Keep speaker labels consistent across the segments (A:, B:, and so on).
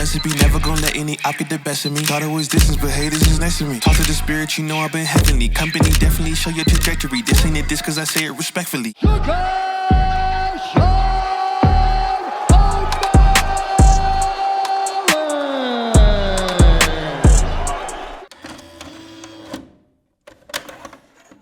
A: recipe. Never gonna let any op get the best of me. Thought it was distance, but haters is next to me. Talk to the spirit, you know I've been heavenly. Company definitely show your trajectory. This ain't a diss cause I say it respectfully.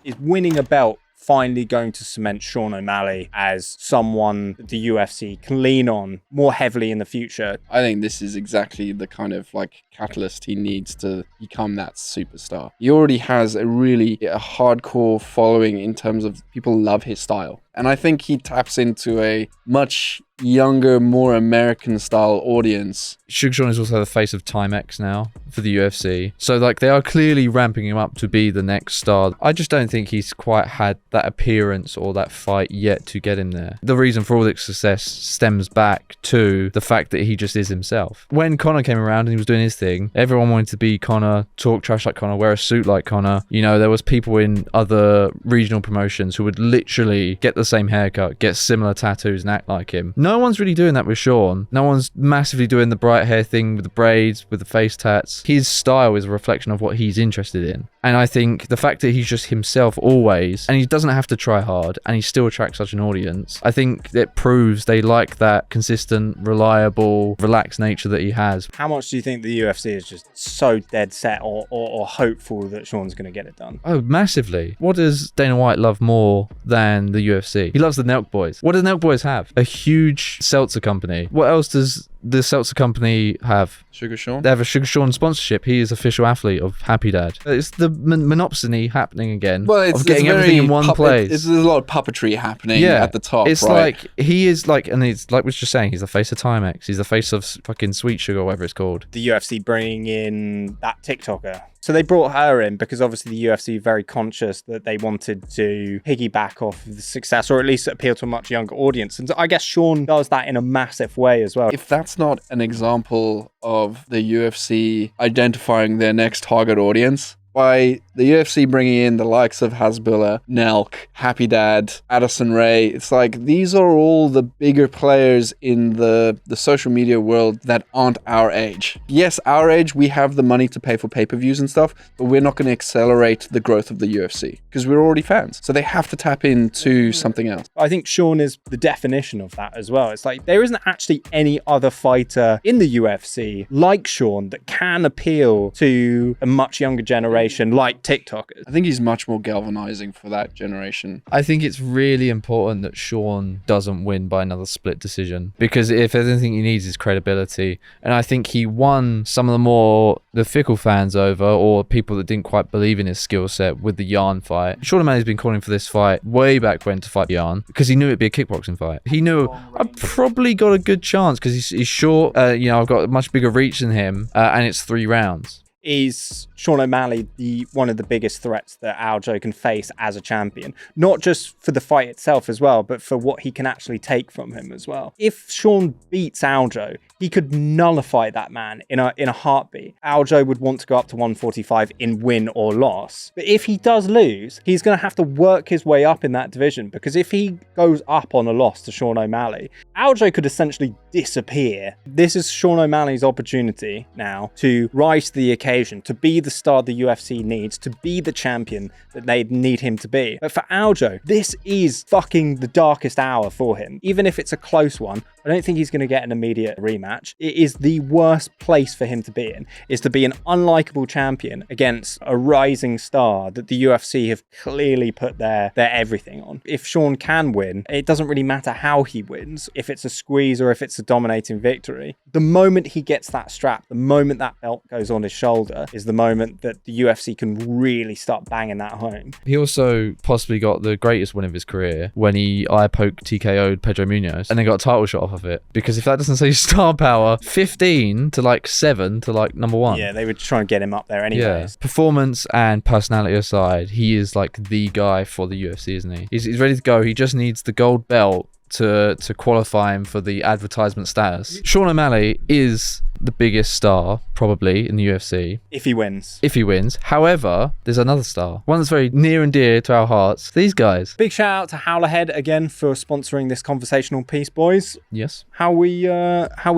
B: Is winning a belt finally going to cement Sean O'Malley as someone that the UFC can lean on more heavily in the future?
C: I think this is exactly the kind of like catalyst he needs to become that superstar. He already has a hardcore following in terms of people love his style. And I think he taps into a much younger, more American style audience.
D: Suga Sean is also the face of Timex now for the UFC. So like they are clearly ramping him up to be the next star. I just don't think he's quite had that appearance or that fight yet to get him there. The reason for all the success stems back to the fact that he just is himself. When Conor came around and he was doing his thing, everyone wanted to be Conor, talk trash like Conor, wear a suit like Conor. You know, there was people in other regional promotions who would literally get the same haircut, get similar tattoos and act like him. No one's really doing that with Sean. No one's massively doing the bright hair thing with the braids, with the face tats. His style is a reflection of what he's interested in. And I think the fact that he's just himself always, and he doesn't have to try hard, and he still attracts such an audience, I think it proves they like that consistent, reliable, relaxed nature that he has.
B: How much do you think the UFC is just so dead set or hopeful that Sean's going to get it done?
D: Oh, massively. What does Dana White love more than the UFC? He loves the Nelk Boys. What do the Nelk Boys have? A huge seltzer company. What else does the seltzer company have?
C: Suga Sean?
D: They have a Suga Sean sponsorship. He is official athlete of Happy Dad. It's the monopsony happening again.
C: Well, it's
D: of getting everything in one place.
C: There's a lot of puppetry happening at the top.
D: It's
C: right?
D: like he is like, and it's like we were just saying, he's the face of Timex. He's the face of fucking Sweet Sugar, whatever it's called.
B: The UFC bringing in that TikToker. So they brought her in because obviously the UFC are very conscious that they wanted to piggyback off of the success, or at least appeal to a much younger audience. And I guess Sean does that in a massive way as well.
C: If that's not an example of the UFC identifying their next target audience, by the UFC bringing in the likes of Hasbulla, Nelk, Happy Dad, Addison Rae, it's like these are all the bigger players in the social media world that aren't our age. Yes, our age, we have the money to pay for pay-per-views and stuff, but we're not going to accelerate the growth of the UFC because we're already fans. So they have to tap into something else.
B: I think Sean is the definition of that as well. It's like there isn't actually any other fighter in the UFC like Sean that can appeal to a much younger generation like TikTokers.
C: I think he's much more galvanizing for that generation.
D: I think it's really important that Sean doesn't win by another split decision, because if anything he needs is credibility, and I think he won some of the fickle fans over, or people that didn't quite believe in his skill set with the Yarn fight. Sean O'Malley's been calling for this fight way back when to fight Yarn because he knew it'd be a kickboxing fight. He knew I've probably got a good chance because he's short. I've got a much bigger reach than him, and it's 3 rounds.
B: Is Sean O'Malley one of the biggest threats that Aljo can face as a champion? Not just for the fight itself as well, but for what he can actually take from him as well. If Sean beats Aljo, he could nullify that man in a heartbeat. Aljo would want to go up to 145 in win or loss. But if he does lose, he's going to have to work his way up in that division, because if he goes up on a loss to Sean O'Malley, Aljo could essentially disappear. This is Sean O'Malley's opportunity now to rise to the occasion, to be the star the UFC needs, to be the champion that they need him to be. But for Aljo, this is fucking the darkest hour for him. Even if it's a close one, I don't think he's going to get an immediate rematch. It is the worst place for him to be in, is to be an unlikable champion against a rising star that the UFC have clearly put their everything on. If Sean can win, it doesn't really matter how he wins, if it's a squeeze or if it's a dominating victory. The moment he gets that strap, the moment that belt goes on his shoulder, is the moment that the UFC can really start banging that home.
D: He also possibly got the greatest win of his career when he eye-poked TKO'd Pedro Munoz and then got a title shot off of it. Because if that doesn't say star power, 15 to 7 to number 1.
B: Yeah, they would try and get him up there anyways.
D: Yeah. Performance and personality aside, he is the guy for the UFC, isn't he? He's ready to go. He just needs the gold belt to qualify him for the advertisement status. Sean O'Malley is the biggest star, probably, in the UFC.
B: If he wins.
D: However, there's another star. One that's very near and dear to our hearts. These guys.
B: Big shout out to Howler Head again for sponsoring this conversational piece, boys.
D: Yes.
B: How we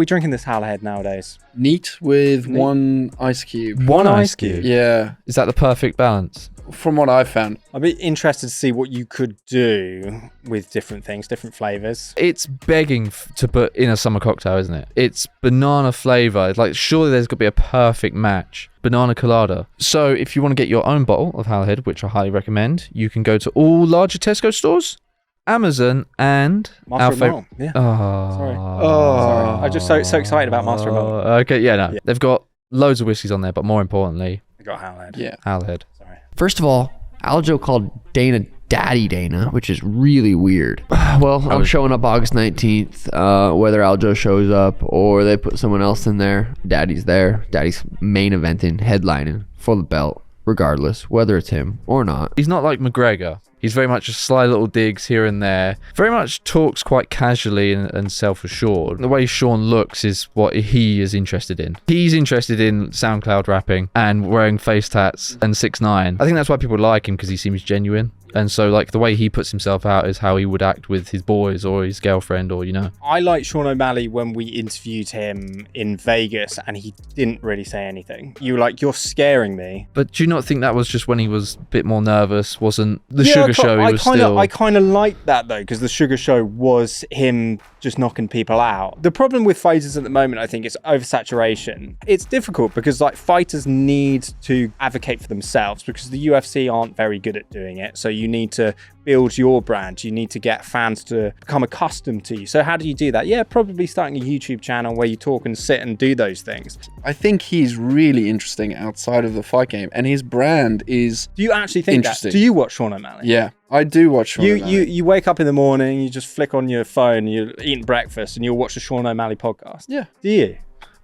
B: drinking this Howler Head nowadays?
C: Neat with one ice cube.
B: One ice cube?
C: Yeah.
D: Is that the perfect balance?
C: From what I've found.
B: I'd be interested to see what you could do with different things, different flavors.
D: It's begging to put in a summer cocktail, isn't it? It's banana flavor. It's like, surely there's got to be a perfect match. Banana colada. So if you want to get your own bottle of Howler Head, which I highly recommend, you can go to all larger Tesco stores, Amazon, and
B: Master of Malt. Yeah.
D: Oh,
B: Sorry. I'm just so excited about Master of Malt.
D: Okay, yeah. They've got loads of whiskies on there, but more importantly,
B: I got Howler Head.
C: Yeah.
D: Howler Head.
B: Sorry.
E: First of all, Aljo called Dana Daddy Dana, which is really weird. Well, I'm showing up August 19th. Whether Aljo shows up or they put someone else in there, Daddy's there. Daddy's main eventing, headlining for the belt, regardless, whether it's him or not.
D: He's not like McGregor. He's very much a sly little digs here and there. Very much talks quite casually and self-assured. The way Sean looks is what he is interested in. He's interested in SoundCloud rapping and wearing face tats and 6ix9ine. I think that's why people like him, because he seems genuine. And so, like, the way he puts himself out is how he would act with his boys or his girlfriend or, you know.
B: I liked Sean O'Malley when we interviewed him in Vegas and he didn't really say anything. You were like, you're scaring me.
D: But do you not think that was just when he was a bit more nervous? Wasn't the Sugar Show?
B: I kind of liked that, though, because the Sugar Show was him just knocking people out. The problem with fighters at the moment, I think, is oversaturation. It's difficult because, like, fighters need to advocate for themselves because the UFC aren't very good at doing it. So you need to build your brand. You need to get fans to become accustomed to you. So how do you do that? Yeah, probably starting a YouTube channel where you talk and sit and do those things.
C: I think he's really interesting outside of the fight game, and his brand is
B: Do you actually think that? Do you watch Sean O'Malley?
C: Yeah, I do watch Sean O'Malley.
B: You wake up in the morning, you just flick on your phone, you're eating breakfast, and you'll watch the Sean O'Malley podcast.
C: Yeah.
B: Do you?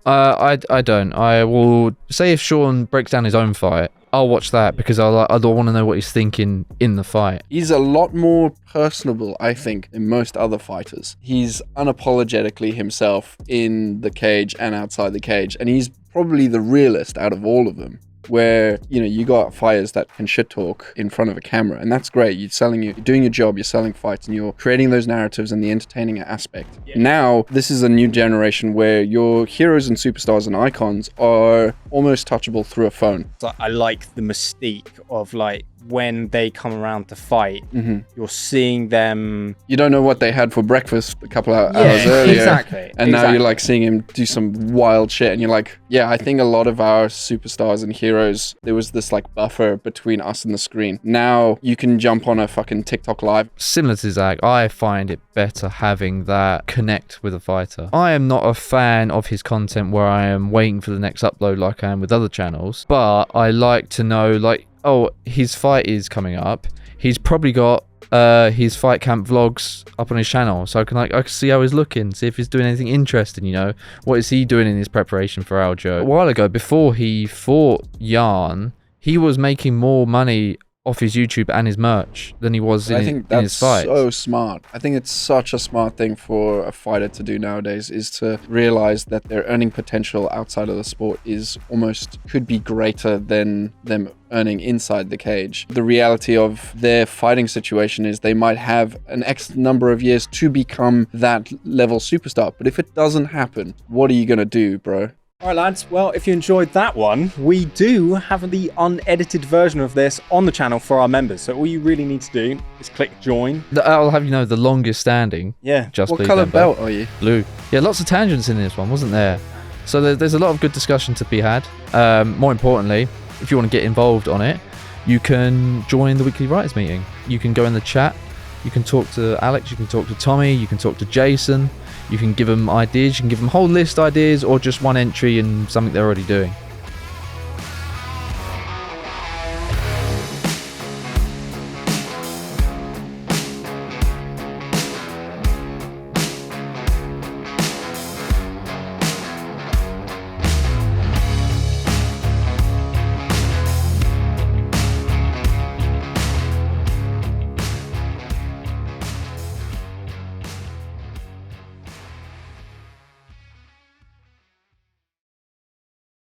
D: I don't. I will say if Sean breaks down his own fight, I'll watch that because I want to know what he's thinking in the fight.
C: He's a lot more personable, I think, than most other fighters. He's unapologetically himself in the cage and outside the cage, and he's probably the realest out of all of them. Where, you know, you got fighters that can shit talk in front of a camera, and that's great. You're doing your job, you're selling fights, and you're creating those narratives and the entertaining aspect. Yeah. Now, this is a new generation where your heroes and superstars and icons are almost touchable through a phone.
B: I like the mystique of, like, when they come around to fight, you're seeing them.
C: You don't know what they had for breakfast a couple of hours earlier.
B: Exactly.
C: And now you're like seeing him do some wild shit, and you're like, yeah, I think a lot of our superstars and heroes, there was this like buffer between us and the screen. Now you can jump on a fucking TikTok live.
D: Similar to Zach, I find it better having that connect with a fighter. I am not a fan of his content where I am waiting for the next upload like I am with other channels, but I like to know, like, oh, his fight is coming up. He's probably got his fight camp vlogs up on his channel, so I can see how he's looking, see if he's doing anything interesting, you know. What is he doing in his preparation for Aljo? A while ago, before he fought Jan, he was making more money off his YouTube and his merch than he was in his fights.
C: So smart. I think it's such a smart thing for a fighter to do nowadays, is to realize that their earning potential outside of the sport is almost could be greater than them earning inside the cage. The reality of their fighting situation is they might have an X number of years to become that level superstar, but if it doesn't happen, what are you gonna do, bro?
B: All right, lads. Well, if you enjoyed that one, we do have the unedited version of this on the channel for our members. So all you really need to do is click join.
D: I'll have you know, the longest standing.
B: Yeah.
D: Just
C: what colour belt are you?
D: Blue. Yeah, lots of tangents in this one, wasn't there? So there's a lot of good discussion to be had. More importantly, if you want to get involved on it, you can join the weekly writers meeting. You can go in the chat. You can talk to Alex. You can talk to Tommy. You can talk to Jason. You can give them ideas, you can give them whole list ideas, or just one entry in something they're already doing.